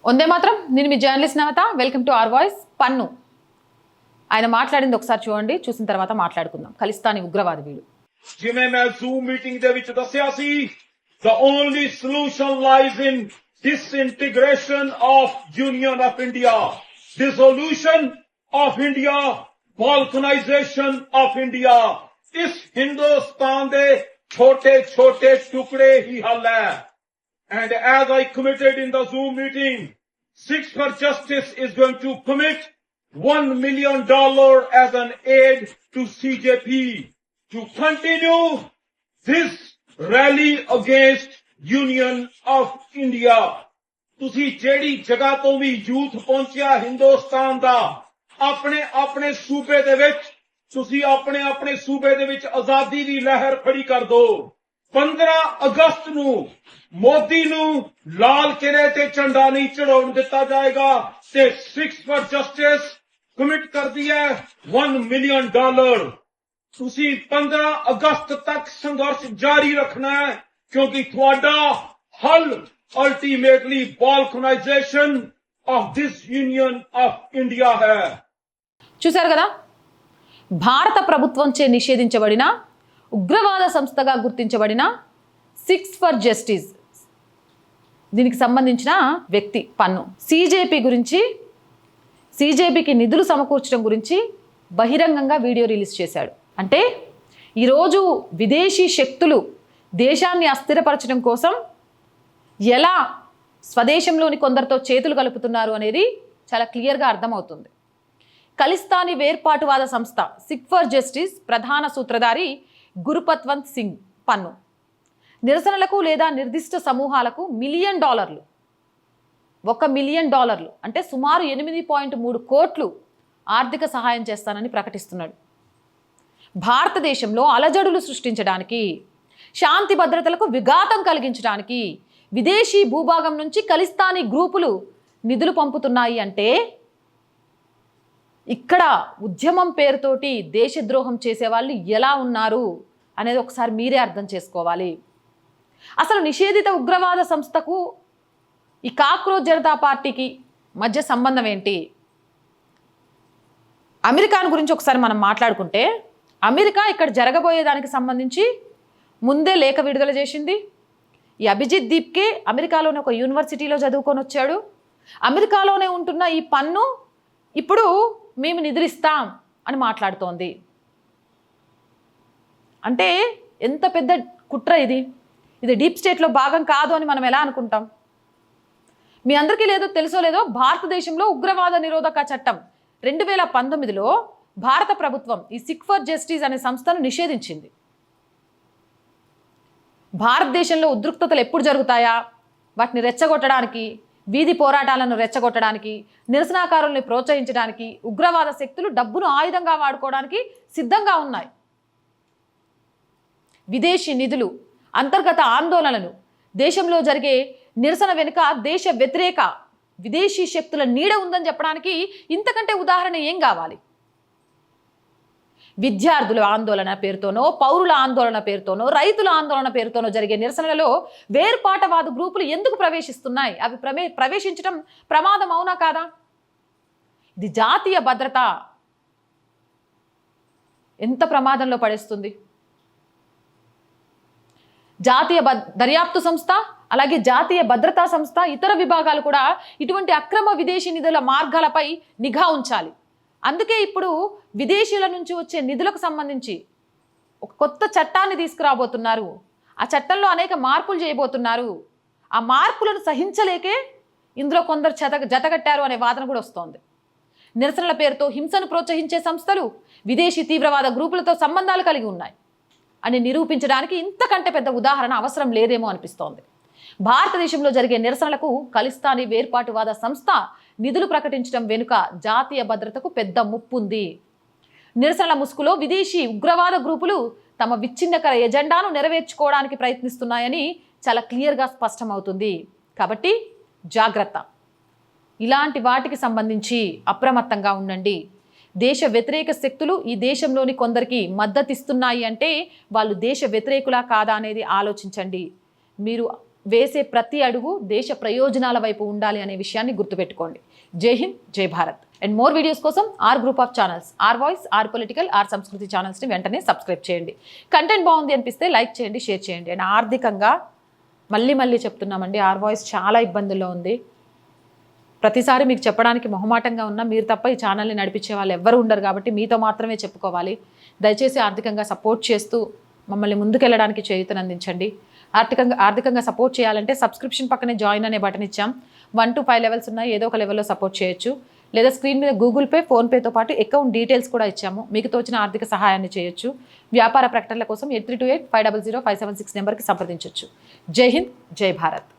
వందే మాత్రం. నేను మీ journalist Navatha. Welcome to our voice. పన్ను ఆయన మాట్లాడింది ఒకసారి చూడండి, చూసిన తర్వాత మాట్లాడుకుందాం. ఖలిస్తానీ ఉగ్రవాది వీడు. ਜਿਵੇਂ ਮੈਂ ਜ਼ੂਮ ਮੀਟਿੰਗ ਦੇ ਵਿੱਚ ਦੱਸਿਆ ਸੀ, the only solution lies in disintegration of Union of India, dissolution of India, balkanization of India. ਇਸ ਹਿੰਦੁਸਤਾਨ ਦੇ ਛੋਟੇ ਛੋਟੇ ਟੁਕੜੇ ਹੀ ਹੱਲ ਹੈ. And as I committed in the Zoom meeting, Six for Justice is going to commit $1 million as an aid to CJP to continue this rally against Union of India. ਤੁਸੀਂ ਜਿਹੜੀ ਜਗ੍ਹਾ ਤੋਂ ਵੀ ਯੂਥ ਪਹੁੰਚਿਆ ਹਿੰਦੁਸਤਾਨ ਦਾ, ਆਪਣੇ ਸੂਬੇ ਦੇ ਵਿੱਚ ਤੁਸੀਂ ਆਪਣੇ ਸੂਬੇ ਦੇ ਵਿੱਚ ਆਜ਼ਾਦੀ ਦੀ ਲਹਿਰ ਖੜੀ ਕਰ ਦਿਓ. 15 ਅਗਸਤ ਨੂੰ ਮੋਦੀ ਨੂੰ ਲਾਲ ਕਿਲੇ ਤੇ ਝੰਡਾ ਨਹੀਂ ਚੜਾਉਣ ਦਿੱਤਾ ਜਾਏਗਾ ਤੇ ਸਿਕਸ ਫॉर ਜਸਟਿਸ ਕਮਿਟ ਕਰਦੀ ਹੈ $1 ਮਿਲੀਅਨ. ਤੁਸੀਂ 15 ਅਗਸਤ ਤੱਕ ਸੰਘਰਸ਼ ਜਾਰੀ ਰੱਖਣਾ ਹੈ ਕਿਉਂਕਿ ਤੁਹਾਡਾ ਹੱਲ ultimately balkanization of this union of India है. చూశారు కదా, భారత ప్రభుత్వంచే నిషేధించబడిన ఉగ్రవాద సంస్థగా గుర్తించబడిన సిక్స్ ఫర్ జస్టిస్, దీనికి సంబంధించిన వ్యక్తి పన్ను సిజేపీ గురించి, సిజేపీకి నిధులు సమకూర్చడం గురించి బహిరంగంగా వీడియో రిలీజ్ చేశాడు. అంటే ఈరోజు విదేశీ శక్తులు దేశాన్ని అస్థిరపరచడం కోసం ఎలా స్వదేశంలోని కొందరితో చేతులు కలుపుతున్నారు అనేది చాలా క్లియర్గా అర్థమవుతుంది. ఖలిస్తానీ వేర్పాటువాద సంస్థ సిక్ ఫర్ జస్టిస్ ప్రధాన సూత్రధారి గురుపత్వంత్ సింగ్ పన్ను నిరసనలకు లేదా నిర్దిష్ట సమూహాలకు $1 మిలియన్, $1 మిలియన్ అంటే సుమారు 8.3 కోట్లు ఆర్థిక సహాయం చేస్తానని ప్రకటిస్తున్నాడు. భారతదేశంలో అలజడులు సృష్టించడానికి, శాంతి భద్రతలకు విఘాతం కలిగించడానికి విదేశీ భూభాగం నుంచి ఖలిస్తానీ గ్రూపులు నిధులు పంపుతున్నాయి. అంటే ఇక్కడ ఉద్యమం పేరుతోటి దేశద్రోహం చేసేవాళ్ళు ఎలా ఉన్నారు అనేది ఒకసారి మీరే అర్థం చేసుకోవాలి. అసలు నిషేధిత ఉగ్రవాద సంస్థకు ఈ కాక్రోచ్ జనతా పార్టీకి మధ్య సంబంధం ఏంటి? అమెరికాను గురించి ఒకసారి మనం మాట్లాడుకుంటే, అమెరికా ఇక్కడ జరగబోయేదానికి సంబంధించి ముందే లేఖ విడుదల చేసింది. ఈ అభిజిత్ దీప్కే అమెరికాలోని ఒక యూనివర్సిటీలో చదువుకొని వచ్చాడు. అమెరికాలోనే ఉంటున్న ఈ పన్ను ఇప్పుడు మేము నిద్రిస్తాం అని మాట్లాడుతోంది. అంటే ఎంత పెద్ద కుట్ర ఇది! ఇది డీప్ స్టేట్లో భాగం కాదు అని మనం ఎలా అనుకుంటాం? మీ అందరికీ లేదో తెలుసో లేదో, భారతదేశంలో ఉగ్రవాద నిరోధక చట్టం 2019లో భారత ప్రభుత్వం ఈ సిక్ ఫర్ జస్టిస్ అనే సంస్థను నిషేధించింది. భారతదేశంలో ఉద్రిక్తతలు ఎప్పుడు జరుగుతాయా, వాటిని రెచ్చగొట్టడానికి, వీధి పోరాటాలను రెచ్చగొట్టడానికి, నిరసనకారుల్ని ప్రోత్సహించడానికి ఉగ్రవాద శక్తులు డబ్బును ఆయుధంగా వాడుకోవడానికి సిద్ధంగా ఉన్నాయి. విదేశీ నిధులు, అంతర్గత ఆందోళనలు, దేశంలో జరిగే నిరసన వెనుక దేశ వ్యతిరేక విదేశీ శక్తుల నీడ ఉందని చెప్పడానికి ఇంతకంటే ఉదాహరణ ఏం కావాలి? విద్యార్థుల ఆందోళన పేరుతోనో, పౌరుల ఆందోళన పేరుతోనో, రైతుల ఆందోళన పేరుతోనో జరిగే నిరసనలలో వేర్పాటవాద గ్రూపులు ఎందుకు ప్రవేశిస్తున్నాయి? అవి ప్రవేశించడం ప్రమాదం అవునా కాదా? ఇది జాతీయ భద్రత ఎంత ప్రమాదంలో పడేస్తుంది. జాతీయ దర్యాప్తు సంస్థ, అలాగే జాతీయ భద్రతా సంస్థ, ఇతర విభాగాలు కూడా ఇటువంటి అక్రమ విదేశీ నిధుల మార్గాలపై నిఘా ఉంచాలి. అందుకే ఇప్పుడు విదేశీయుల నుంచి వచ్చే నిధులకు సంబంధించి ఒక కొత్త చట్టాన్ని తీసుకురాబోతున్నారు. ఆ చట్టంలో అనేక మార్పులు చేయబోతున్నారు. ఆ మార్పులను సహించలేకే ఇందులో కొందరు జతగట్టారు అనే వాదన కూడా వస్తోంది. నిరసనల పేరుతో హింసను ప్రోత్సహించే సంస్థలు విదేశీ తీవ్రవాద గ్రూపులతో సంబంధాలు కలిగి ఉన్నాయి అని నిరూపించడానికి ఇంతకంటే పెద్ద ఉదాహరణ అవసరం లేదేమో అనిపిస్తోంది. భారతదేశంలో జరిగే నిరసనలకు ఖలిస్తానీ వేర్పాటువాద సంస్థ నిధులు ప్రకటించడం వెనుక జాతీయ భద్రతకు పెద్ద ముప్పు ఉంది. నిరసనల ముసుగులో విదేశీ ఉగ్రవాద గ్రూపులు తమ విచ్ఛిన్నకర ఎజెండాను నెరవేర్చుకోవడానికి ప్రయత్నిస్తున్నాయని చాలా క్లియర్గా స్పష్టమవుతుంది. కాబట్టి జాగ్రత్త. ఇలాంటి వాటికి సంబంధించి అప్రమత్తంగా ఉండండి. దేశ వ్యతిరేక శక్తులు ఈ దేశంలోని కొందరికి మద్దతిస్తున్నాయి అంటే వాళ్ళు దేశ వ్యతిరేకులా కాదా అనేది ఆలోచించండి. మీరు వేసే ప్రతి అడుగు దేశ ప్రయోజనాల వైపు ఉండాలి అనే విషయాన్ని గుర్తుపెట్టుకోండి. జై హింద్, జై భారత్. అండ్ మోర్ వీడియోస్ కోసం our group of channels, our voice, our political, our Samskriti ఛానల్స్ని వెంటనే సబ్స్క్రైబ్ చేయండి. కంటెంట్ బాగుంది అనిపిస్తే లైక్ చేయండి, షేర్ చేయండి. అండ్ ఆర్థికంగా మళ్ళీ చెప్తున్నామండి, ఆర్ వాయిస్ చాలా ఇబ్బందుల్లో ఉంది. ప్రతిసారి మీకు చెప్పడానికి మొహమాటంగా ఉన్నా మీరు తప్ప ఈ ఛానల్ని నడిపించే వాళ్ళు ఎవ్వరు ఉండరు కాబట్టి మీతో మాత్రమే చెప్పుకోవాలి. దయచేసి ఆర్థికంగా సపోర్ట్ చేస్తూ మమ్మల్ని ముందుకెళ్ళడానికి చేయూతనందించండి. ఆర్థికంగా సపోర్ట్ చేయాలంటే సబ్స్క్రిప్షన్ పక్కనే జాయిన్ అనే బటన్ ఇచ్చాం. 1 to 5 లెవెల్స్ ఉన్నాయి, ఏదో ఒక లెవెల్లో సపోర్ట్ చేయొచ్చు. లేదా స్క్రీన్ మీద గూగుల్ పే, ఫోన్పేతో పాటు అకౌంట్ డీటెయిల్స్ కూడా ఇచ్చాము. మీకు తోచిన ఆర్థిక సహాయాన్ని చేయొచ్చు. వ్యాపార ప్రకటనల కోసం 8328 500 576 నెంబర్కి సంప్రదించవచ్చు. జై హింద్, జై భారత్.